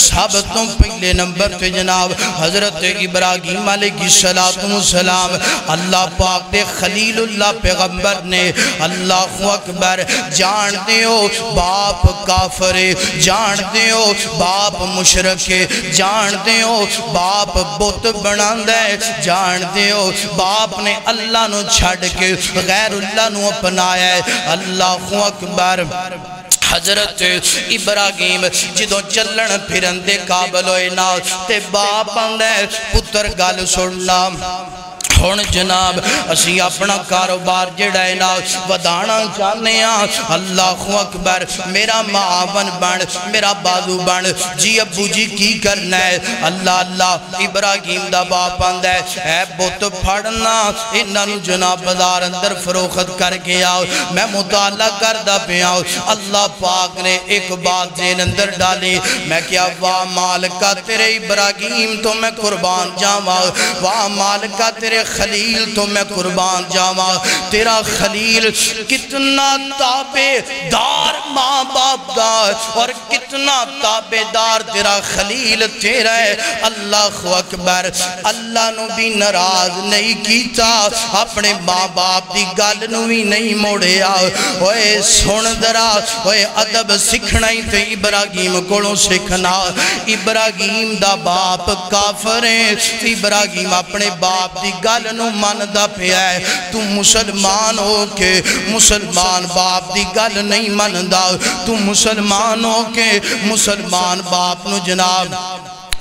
سب تو پہلے نمبر تے جناب حضرت ابراہیم علیہ السلام اللہ پاک دے خلیل اللہ پیغمبر نے اللہ اکبر جان دیو باپ کافر جان دیو باپ مشرک جان دیو باپ بت بنا دے جان دیو باپ نے اللہ نو چھڑ کے غیر اللہ نو اپنایا ہے اللہ اکبر حضرت ابراہیم جدوں چلن پھرن دے قابل ہوئے نا تے باپ آندے پتر گل سننا ہون جناب اسی اپنا کاروبار جڑا ہے نا ودانا چاہنے ہیں اللہ اکبر میرا معاون بن میرا بازو بن جی ابو جی کی کرنا ہے اللہ ابراہیم دا باپ آندہ ہے اے بت پھڑنا انہوں جناب بازار اندر فروخت کر کے آؤ میں مطالعہ کردہ پہ آؤ اللہ پاک نے ایک بات زین اندر ڈالی میں کیا واہ مالکہ تیرے ابراہیم تو میں قربان جاواں واہ مالکہ تیرے خلیل تو میں قربان جاواں تیرا خلیل کتنا تابع دار ماں باپ دار اور کتنا تابع دار تیرا خلیل تیرا ہے اللہ اکبر اللہ نو بھی ناراض نہیں کیتا اپنے ماں باپ دی گل نو بھی نہیں موڑیا ہوئے سن درا ہوئے ادب سکھنا ہی تے ابراہیم کولوں سکھنا ابراہیم دا باپ کافر ہے ابراہیم اپنے باپ دی گل نو ماندہ پیا ہے تو مسلمان ہو کے مسلمان باپ دی گل نہیں ماندہ تو مسلمان ہو کے مسلمان باپ نو جناب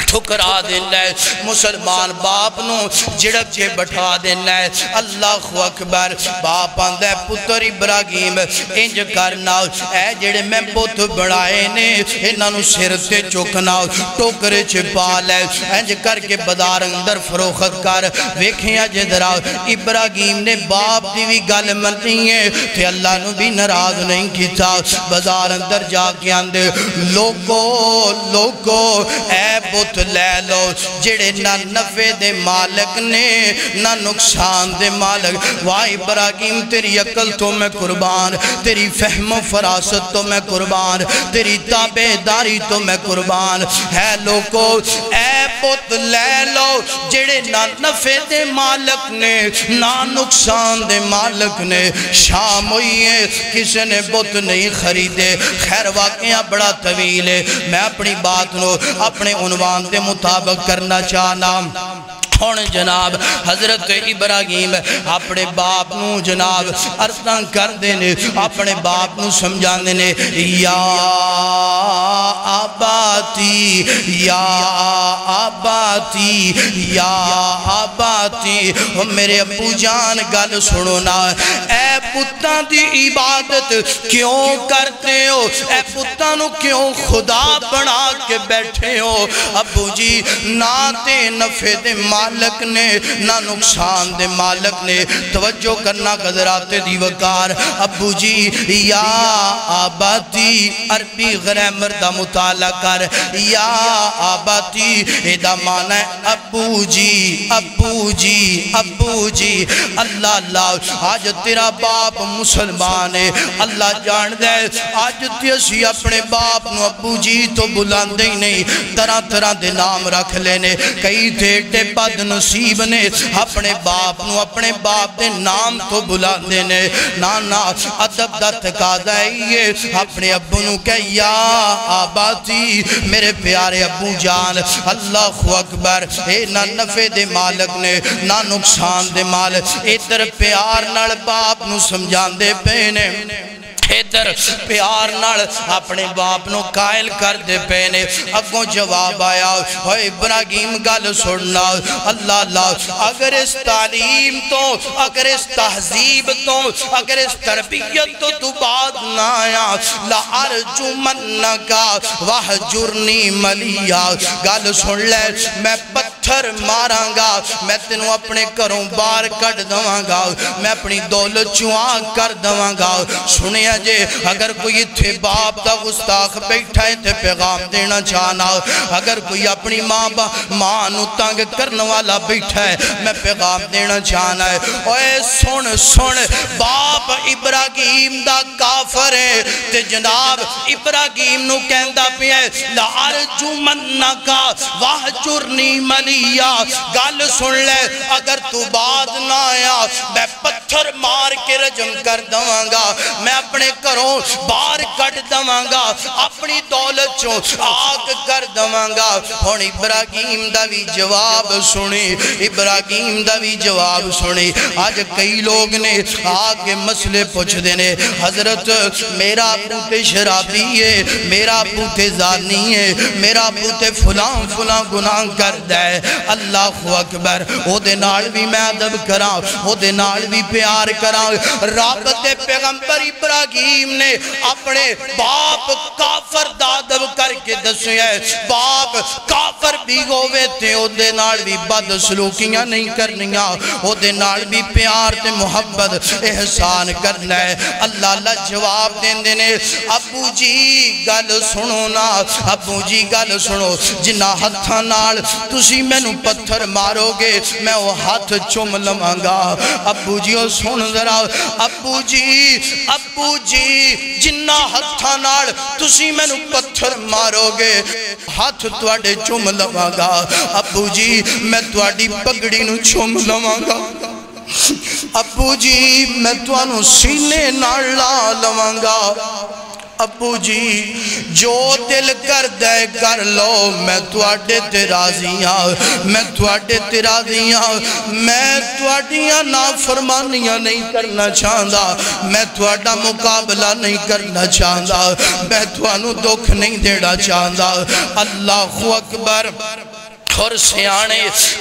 ٹھکرا دینا ہے مسلمان باپ نو جڑک کے بٹھا دینا ہے اللہ اکبر باپ آندہ پتر ابراہیم انج کرنا اے جڑے میں بت بڑھائے نے انہوں سر تے چکنا ٹوکرے چھپا لے انج کر کے بازار اندر فروخت کر ویکھیں جدرا ابراہیم نے باپ دی بھی گل مننی ہے تے اللہ نو بھی ناراض نہیں کیتا بازار اندر جا کے آندے لوگو اے بت لے لو جڑے نہ نفع دے مالک نے نہ نقصان دے مالک واہ ابراہیم تیری عقل تو میں قربان تیری فہم و فراست تو میں قربان تیری تابعداری تو میں قربان ہے لوگو اے بت لے لو جڑے نہ نفع دے مالک نے نہ نقصان دے مالک نے شام ہوئی ہے کسی نے بت نہیں خریدے خیر واقعہ بڑا طویل ہے میں اپنی بات نو اپنے عنوان دے مطابق کرنا چاہنا ہون جناب حضرت ابراہیم اپنے باپ نو جناب عرضاں کر دینے اپنے باپ نو سمجھا دینے یا آباتی یا آباتی یا آباتی میرے ابو جان گل سنونا اے پتاں دی عبادت کیوں کرتے ہو اے پتاں نو کیوں خدا بنا کے بیٹھے ہو ابو جی ناتے نفع دے مالک نے نہ نقصان دے مالک نے توجہ کرنا قدرات دی وقار ابو جی یا آباتی عربی گرامر دا مطالعہ کر یا آباتی ایدہ معنی ہے ابو جی ابو جی ابو جی اللہ اللہ آج تیرا باپ مسلمان ہے اللہ جان دے آج تیسی اپنے باپ نو ابو جی تو بلان دے نہیں طرح طرح دے نام رکھ لینے کئی تھیٹے بد نصیب نے اپنے باپ نو اپنے باپ دے نام تو بلان دینے نانا عدب دا تقاضا ہے اپنے ابو نو کہ یا آباتی میرے پیارے ابو جان اللہ اکبر اے نہ نفع دے مالک نے نہ نقصان دے مالک ادھر پیار نال باپ نو سمجھان دے پینے ادھر پیار نال اپنے باپ نو قائل کر دے پینے اگوں جواب آیا ہوئے ابراہیم گل سننا اللہ اللہ اگر اس تعلیم تو اگر اس تہذیب تو اگر اس تربیت تو بات نہ آیا لَأَرْجُمَنَّكَ وَحْجُرْنِي مَلِيَا گل سن لے میں پتھر ماراں گا میں تینوں اپنے گھروں باہر کٹ دواں گا میں اپنی دولت چواں کر دواں گا سنیا جے اگر کوئی تھے باپ دا گستاخ بیٹھا ہے تے پیغام دینا چاہنا اگر کوئی اپنی ماں نو تنگ کرنے والا بیٹھا ہے میں پیغام دینا چاہنا ہے اوے سن باپ ابراہیم دا کافر ہے تے جناب ابراہیم نو کہندا پیا لَأَرْجُمَنَّكَ وَاهْجُرْنِي مَلِيًّا گل سن لے اگر تو بعد نہ آیا میں پتھر مار کے رجم کر دواں گا میں اپنے گھروں باہر کٹ دواں گا اپنی دولت چوں آگ کر دواں گا ہن ابراہیم دا بھی جواب سنی ابراہیم دا بھی جواب سنی آج کئی لوگ نے آگے مسئلے پوچھ دینے حضرت میرا ابو شرابی ہے میرا ابو زانی ہے میرا ابو فلاں گناہ کر دے اللہ اکبر او دے نال بھی میں ادب کراں او دے نال بھی پیار کراں رب دے پیغمبر ابراہیم نے اپنے باپ کافر دا ادب کر کے دسیا ہے باپ کافر بھی ہوئے تھے او دے نال بھی بد سلوکیاں نہیں کرنیاں او دے نال بھی پیار تے محبت احسان کرنا ہے اللہ جواب دین دینے ابو جی گل سنو نا ابو جی گل سنو جنہ ہتھاں نال تسی میں نو پتھر مارو گے میں وہ ہاتھ چوم لواں گا ابو جی او سن ذرا ابو جی جنہ ہتھاں نال تسی میں نو پتھر مارو گے ہاتھ تواڈے چوم لواں گا ابو جی میں تواڈی پگڑی نو چوم لواں گا ابو جی میں توانو سینے نال لا لواں گا ابو جی جو دل کر دے کر لو میں تواڈے تے راضیاں میں تواڈے تے راضیاں میں تواڈیاں نافرمانیاں نہیں کرنا چاہندا میں تواڈا مقابلہ نہیں کرنا چاہندا میں توانو دکھ نہیں دینا چاہندا اللہ اکبر اور سیانے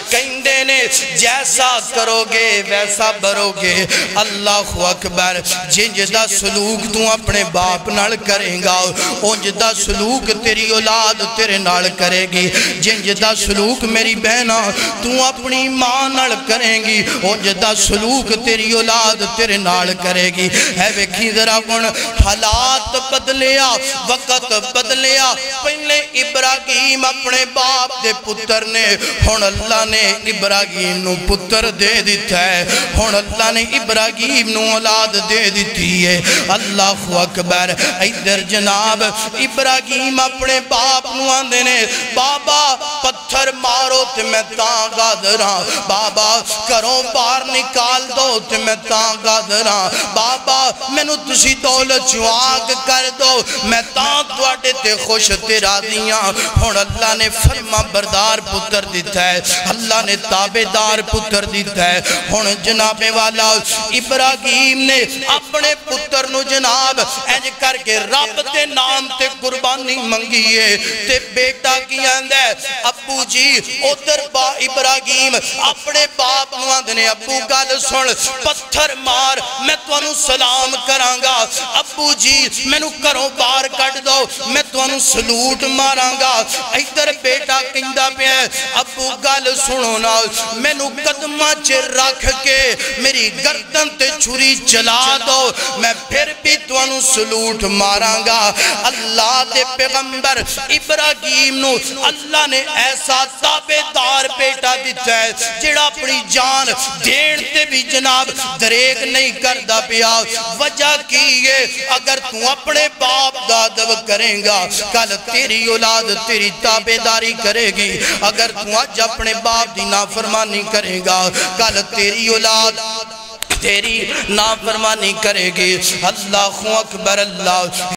کہندے نے جیسا کرو گے ویسا برو گے اللہ اکبر جنج دا سلوک تو اپنے باپ نال کریں گا اونج دا سلوک تیری اولاد تیرے نال کرے گی جنج دا سلوک میری بہنا تو اپنی ماں نال کریں گی اونج دا سلوک تیری اولاد تیرے نال کرے گی ہے ویکھی ذرا کون حالات بدلیا وقت بدلیا پہلے ابراہیم اپنے باپ دے پتر نے ہون اللہ نے ابراہیم نو پتر دے دیتا ہے ہون اللہ نے ابراہیم نو اولاد دے دیتی ہے اللہ اکبر ادھر جناب ابراہیم اپنے باپ نو آندے نے بابا پتھر مارو تے میں تاں گادراں بابا کروں باہر نکال دو تے میں تاں گادراں بابا میں نو تسی دولت چواگ کر دو میں تاں تواڈے تے خوش تے راضیاں ہون اللہ نے فرما بردار پتر دیتا ہے اللہ نے تابدار پتر دیتا ہے ہون جناب والا ابراہیم نے اپنے پتر نو جناب اینج کر کے رب تے نام تے قربانی منگیے تے بیٹا کی اندے ابو جی ادھر با ابراہیم اپنے باپ نو اندنے ابو گل سن پتھر مار میں توانو سلام کرانگا ابو جی میں نو کروں باہر کٹ دو میں توانو سلوٹ مارانگا ادھر بیٹا کہندا پیا ابو گل سنو نا میں نو قدمہ چے رکھ کے میری گردن تے چھری چلا دو میں پھر بھی توانو سلوٹ مارانگا اللہ دے پیغمبر ابراہیم نو اللہ نے ایسا تابدار بیٹا دیتا ہے جڑا اپنی جان دین تے بھی جناب دریک نہیں کردہ پیا وجہ کی ہے اگر تو اپنے باپ دادب کریں گا کل تیری اولاد تیری تابداری کرے گی اگر تو آج اپنے باپ دی نافرمانی کرے گا کل تیری اولاد تیری نافرمانی کرے گی اللہ اکبر اللہ